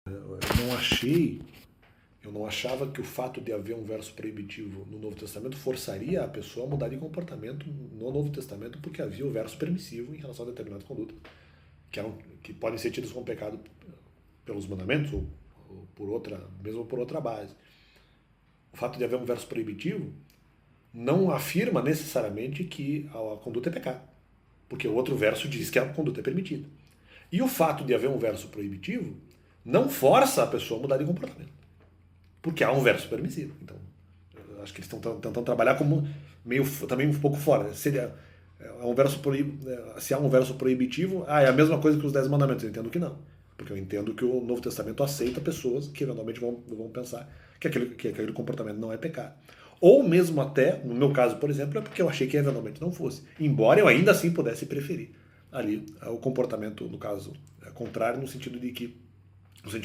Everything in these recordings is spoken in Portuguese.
Eu não achava que o fato de haver um verso proibitivo no Novo Testamento forçaria a pessoa a mudar de comportamento no Novo Testamento, porque havia o verso permissivo em relação a determinadas condutas, que podem ser tidas como pecado pelos mandamentos ou mesmo por outra base. O fato de haver um verso proibitivo não afirma necessariamente que a conduta é pecado, porque o outro verso diz que a conduta é permitida. E o fato de haver um verso proibitivo não força a pessoa a mudar de comportamento, porque há um verso permissivo. Então, eu acho que eles estão tentando trabalhar como meio também um pouco fora. Se há um verso proibitivo, é a mesma coisa que os 10 mandamentos. Eu entendo que não, porque eu entendo que o Novo Testamento aceita pessoas que eventualmente vão pensar que aquele comportamento não é pecado. Ou mesmo até, no meu caso, por exemplo, é porque eu achei que eventualmente não fosse. Embora eu ainda assim pudesse preferir ali o comportamento, no caso, contrário, no sentido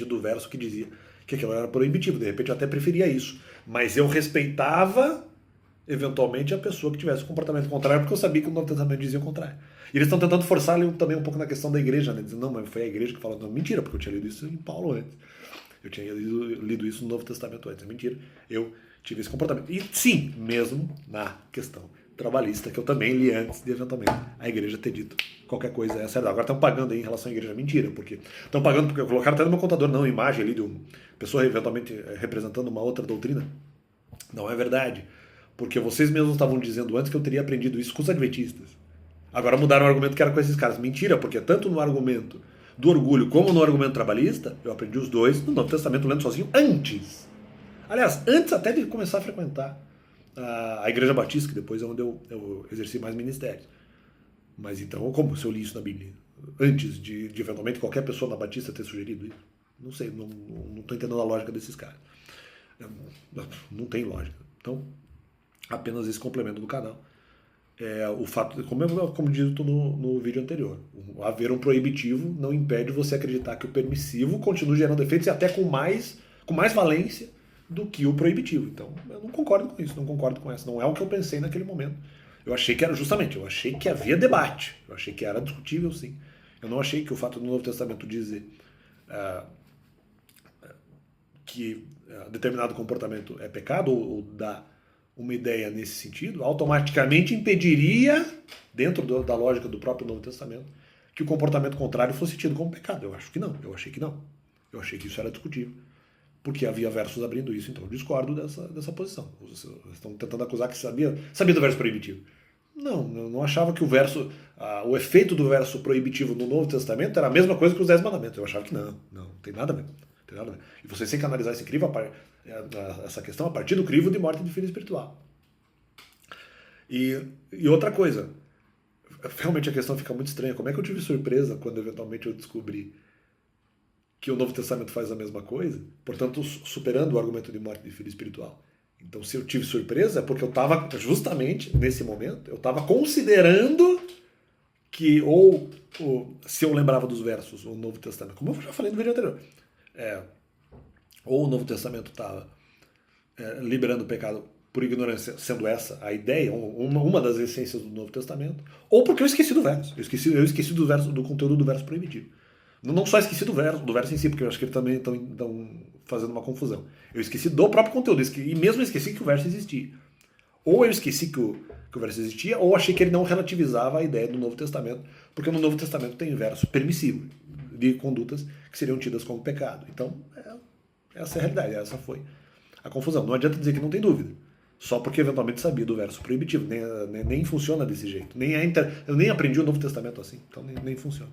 do verso que dizia que aquilo era proibitivo. De repente eu até preferia isso. Mas eu respeitava, eventualmente, a pessoa que tivesse um comportamento contrário, porque eu sabia que o Novo Testamento dizia o contrário. E eles estão tentando forçar ali também um pouco na questão da igreja, né? Dizendo, não, mas foi a igreja que falou. Não, mentira, porque eu tinha lido isso em Paulo antes. Eu tinha lido isso no Novo Testamento antes. É mentira. Eu tive esse comportamento. E sim, mesmo na questão trabalhista, que eu também li antes de, eventualmente, a igreja ter dito qualquer coisa é certa. Agora estão pagando aí em relação à igreja. Mentira, porque estão pagando porque colocaram até no meu contador, não, imagem ali de uma pessoa eventualmente representando uma outra doutrina. Não é verdade. Porque vocês mesmos estavam dizendo antes que eu teria aprendido isso com os adventistas. Agora mudaram o argumento que era com esses caras. Mentira, porque tanto no argumento do orgulho como no argumento trabalhista, eu aprendi os dois no Novo Testamento lendo sozinho antes. Aliás, antes até de começar a frequentar a Igreja Batista, que depois é onde eu exerci mais ministérios. Mas então, como se eu li isso na Bíblia? Antes de eventualmente qualquer pessoa na Batista ter sugerido isso? Não sei, não estou entendendo a lógica desses caras. Não tem lógica. Então, apenas esse complemento do canal. O fato, como dito no vídeo anterior, haver um proibitivo não impede você acreditar que o permissivo continua gerando efeitos e até com mais valência do que o proibitivo. Então, eu não concordo com isso, não concordo com essa. Não é o que eu pensei naquele momento. Eu achei que eu achei que havia debate, eu achei que era discutível, sim. Eu não achei que o fato do Novo Testamento dizer que determinado comportamento é pecado ou dar uma ideia nesse sentido, automaticamente impediria, dentro da lógica do próprio Novo Testamento, que o comportamento contrário fosse tido como pecado. Eu acho que não, eu achei que não. Eu achei que isso era discutível, porque havia versos abrindo isso, então eu discordo dessa posição. Vocês estão tentando acusar que sabia do verso proibitivo. Não, eu não achava que o efeito do verso proibitivo no Novo Testamento era a mesma coisa que os 10 mandamentos. Eu achava que não tem nada a ver. E vocês têm que analisar essa questão a partir do crivo de morte de filho espiritual. E outra coisa, realmente a questão fica muito estranha. Como é que eu tive surpresa quando eventualmente eu descobri que o Novo Testamento faz a mesma coisa, portanto superando o argumento de morte de filho espiritual? Então, se eu tive surpresa, é porque eu estava, justamente nesse momento, eu estava considerando que, se eu lembrava dos versos, o Novo Testamento, como eu já falei no vídeo anterior, ou o Novo Testamento estava liberando o pecado por ignorância, sendo essa a ideia, uma das essências do Novo Testamento, ou porque eu esqueci do verso. Eu esqueci do conteúdo do verso proibitivo. Não só esqueci do verso em si, porque eu acho que eles também estão fazendo uma confusão. Eu esqueci do próprio conteúdo, e mesmo esqueci que o verso existia. Ou eu esqueci que o verso existia, ou achei que ele não relativizava a ideia do Novo Testamento, porque no Novo Testamento tem verso permissivo de condutas que seriam tidas como pecado. Então, essa é a realidade, essa foi a confusão. Não adianta dizer que não tem dúvida, só porque eventualmente sabia do verso proibitivo. Nem funciona desse jeito. Eu nem aprendi o Novo Testamento assim, então nem funciona.